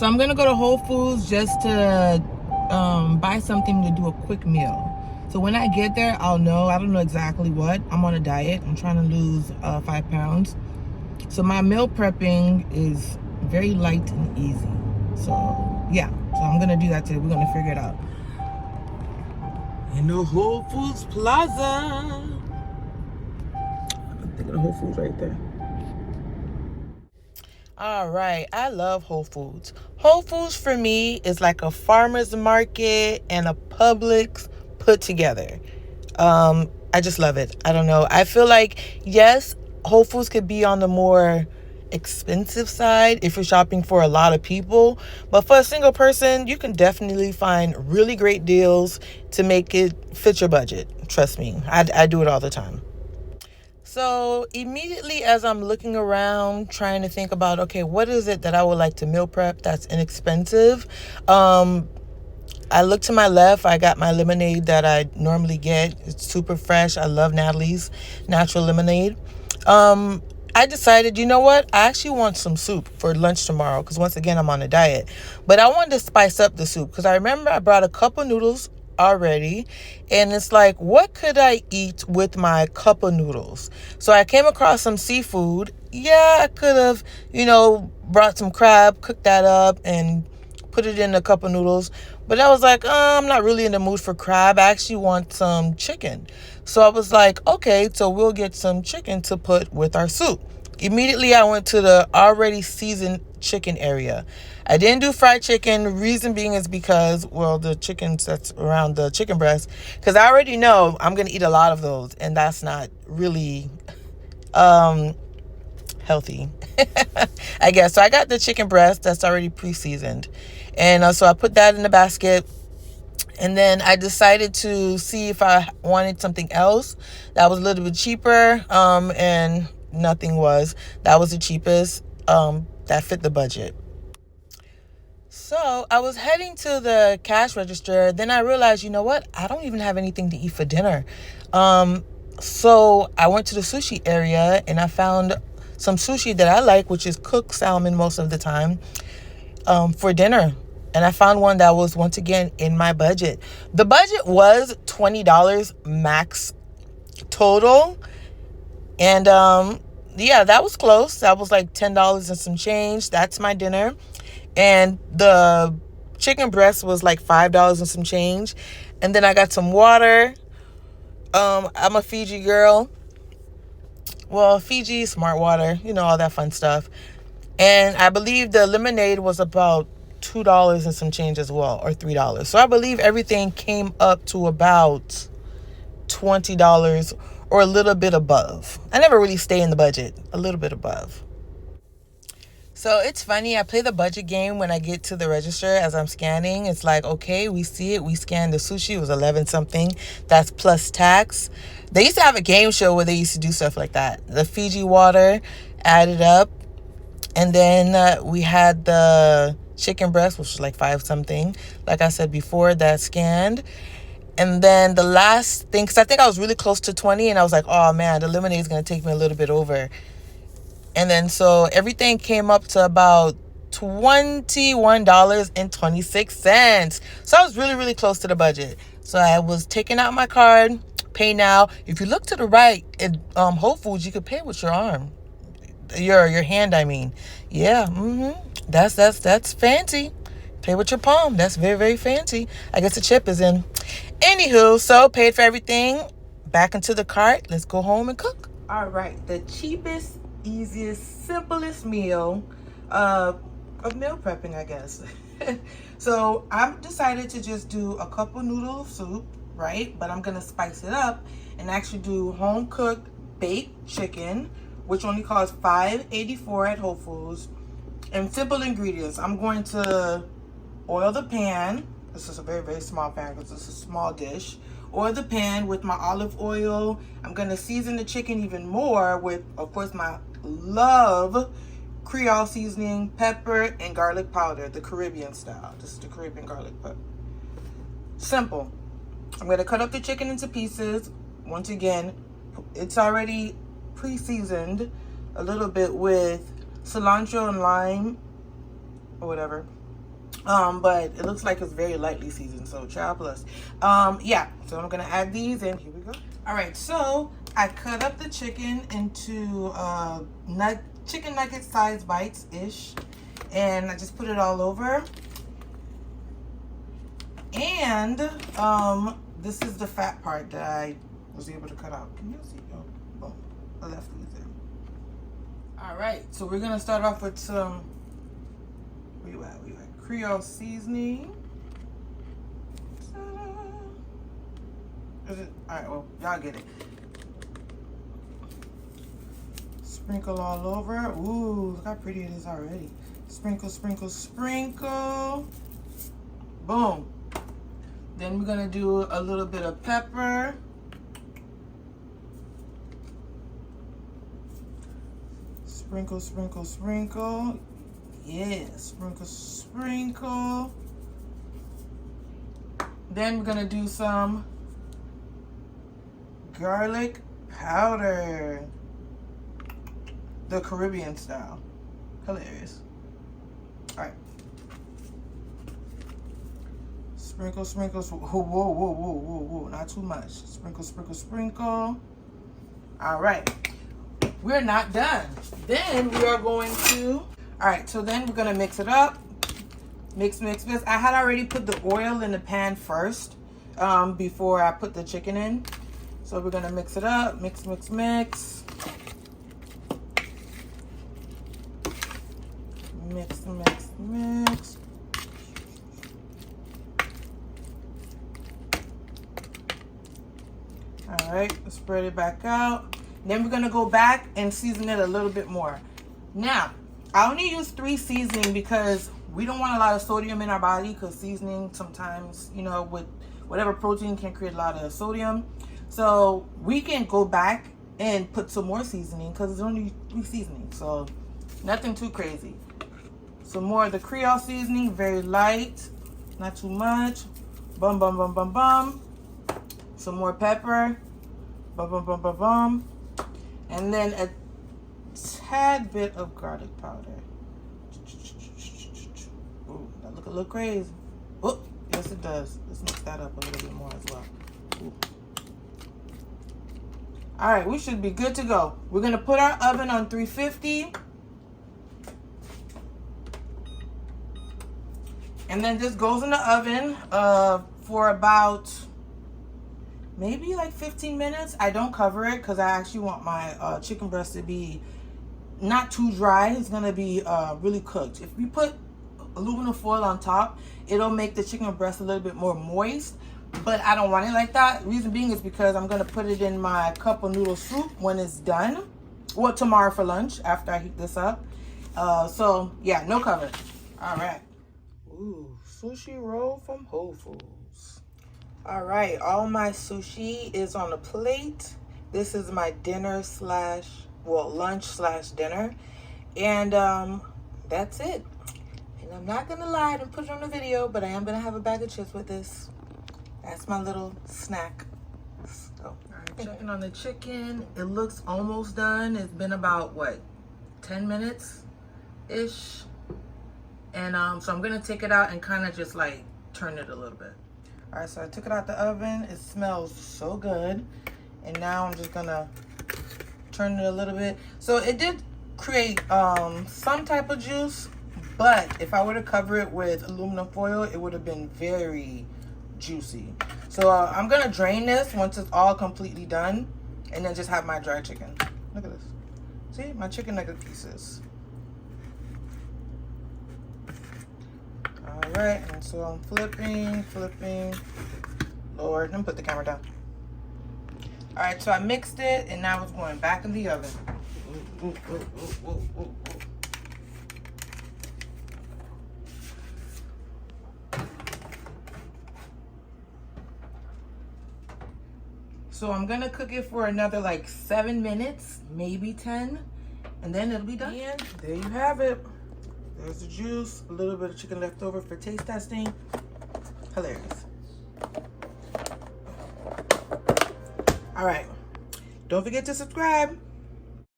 So I'm gonna go to Whole Foods just to buy something to do a quick meal. So when I get there, I'll know. I don't know exactly what. I'm on a diet. I'm trying to lose 5 pounds. So my meal prepping is very light and easy. So yeah, so I'm gonna do that today. We're gonna figure it out. In the Whole Foods Plaza. I'm thinking of Whole Foods right there. All right, I love Whole Foods. Whole Foods for me is like a farmer's market and a Publix put together. I just love it. I don't know. I feel like, yes, Whole Foods could be on the more expensive side if you're shopping for a lot of people. But for a single person, you can definitely find really great deals to make it fit your budget. Trust me, I do it all the time. So immediately as I'm looking around, trying to think about, okay, what is it that I would like to meal prep that's inexpensive? I look to my left. I got my lemonade that I normally get. It's super fresh. I love Natalie's natural lemonade. I decided, you know what? I actually want some soup for lunch tomorrow because once again, I'm on a diet. But I wanted to spice up the soup because I remember I brought a cup of noodles already, and it's like, what could I eat with my cup of noodles? So I came across some seafood. Yeah, I could have, brought some crab, cooked that up, and put it in a cup of noodles. But I was like, I'm not really in the mood for crab. I actually want some chicken. So I was like, okay, so we'll get some chicken to put with our soup. Immediately, I went to the already seasoned chicken area. I didn't do fried chicken. Reason being is because, well, the chickens that's around the chicken breast, because I already know I'm going to eat a lot of those, and that's not really healthy, I guess. So I got the chicken breast that's already pre-seasoned. And so I put that in the basket. And then I decided to see if I wanted something else that was a little bit cheaper. And nothing was. That was the cheapest. That fit the budget. So I was heading to the cash register. Then I realized, you know what? I don't even have anything to eat for dinner. So I went to the sushi area and I found some sushi that I like, which is cooked salmon most of the time, for dinner. And I found one that was, once again, in my budget. The budget was $20 max total. And yeah, that was close. That was like $10 and some change. That's my dinner. And the chicken breast was like $5 and some change. And then I got some water. I'm a Fiji girl. Well, Fiji, smart water, all that fun stuff. And I believe the lemonade was about $2 and some change as well, or $3. So I believe everything came up to about $20 or a little bit above. I never really stay in the budget, a little bit above. So it's funny, I play the budget game when I get to the register as I'm scanning. It's like, okay, we see it. We scanned the sushi. It was 11 something. That's plus tax. They used to have a game show where they used to do stuff like that. The Fiji water added up. And then we had the chicken breast, which was like 5 something. Like I said before, that scanned. And then the last thing, because I think I was really close to 20, and I was like, oh man, the lemonade is going to take me a little bit over. And then so everything came up to about $21.26. So I was really, really close to the budget. So I was taking out my card, pay now. If you look to the right at Whole Foods, you could pay with your arm. Your hand, I mean. Yeah, That's fancy. Pay with your palm. That's very, very fancy. I guess the chip is in. Anywho, so paid for everything. Back into the cart. Let's go home and cook. All right, the cheapest, easiest, simplest meal of meal prepping, I guess. So I've decided to just do a cup of noodle soup, right? But I'm gonna spice it up and actually do home cooked baked chicken, which only costs $5.84 at Whole Foods. And simple ingredients. I'm going to oil the pan. This is a very, very small pan because it's a small dish. Oil the pan with my olive oil. I'm going to season the chicken even more with, of course, my love Creole seasoning, pepper, and garlic powder, the Caribbean style. This is the Caribbean garlic pepper. Simple. I'm going to cut up the chicken into pieces. Once again, it's already pre-seasoned a little bit with cilantro and lime or whatever. But it looks like it's very lightly seasoned, so child plus. Yeah, so I'm gonna add these and here we go. All right, so I cut up the chicken into chicken nugget size bites ish, and I just put it all over. And this is the fat part that I was able to cut out. Can you see? Oh, boom, I left these in. All right, so we're gonna start off with some, where you at? Creole seasoning. Is it? All right, well, y'all get it. Sprinkle all over. Ooh, look how pretty it is already. Sprinkle, sprinkle, sprinkle. Boom. Then we're gonna do a little bit of pepper. Sprinkle, sprinkle, sprinkle. Yeah, sprinkle, sprinkle. Then we're gonna do some garlic powder. The Caribbean style. Hilarious. All right. Sprinkle, sprinkle, whoa, whoa, whoa, whoa, whoa, whoa. Not too much. Sprinkle, sprinkle, sprinkle. All right. We're not done. Then we are going to, all right, so then we're gonna mix it up. Mix, mix, mix. I had already put the oil in the pan first before I put the chicken in. So we're gonna mix it up. Mix, mix, mix. Mix, mix, mix. All right, spread it back out. Then we're gonna go back and season it a little bit more. Now, I only use 3 seasoning because we don't want a lot of sodium in our body, because seasoning sometimes, you know, with whatever protein can create a lot of sodium. So we can go back and put some more seasoning because it's only 3 seasonings. So nothing too crazy. Some more of the Creole seasoning, very light, not too much. Bum, bum, bum, bum, bum. Some more pepper. Bum, bum, bum, bum, bum. And then a tad bit of garlic powder. Ooh, that look a little crazy. Oh, yes it does. Let's mix that up a little bit more as well. Ooh. All right, we should be good to go. We're gonna put our oven on 350. And then this goes in the oven for about maybe like 15 minutes. I don't cover it because I actually want my chicken breast to be not too dry. It's gonna be really cooked. If we put aluminum foil on top, it'll make the chicken breast a little bit more moist, but I don't want it like that. Reason being is because I'm gonna put it in my cup of noodle soup when it's done. Well, tomorrow for lunch after I heat this up. So yeah, no cover. All right. Ooh, sushi roll from Whole Foods. All right, all my sushi is on a plate. This is my dinner slash, well, lunch slash dinner. And that's it. And I'm not gonna lie and put it on the video, but I am gonna have a bag of chips with this. That's my little snack. So, all right, checking on the chicken. It looks almost done. It's been about, what, 10 minutes-ish? And so I'm gonna take it out and kind of just like turn it a little bit. All right, so I took it out the oven. It smells so good. And now I'm just gonna turn it a little bit. So it did create some type of juice, but if I were to cover it with aluminum foil, it would have been very juicy. So I'm gonna drain this once it's all completely done, and then just have my dry chicken. Look at this. See, my chicken nugget pieces. All right, and so I'm flipping. Lord, let me put the camera down. All right, so I mixed it, and now it's going back in the oven. So I'm gonna cook it for another like 7 minutes, maybe 10, and then it'll be done. And there you have it. There's the juice, a little bit of chicken left over for taste testing. Hilarious. All right, don't forget to subscribe.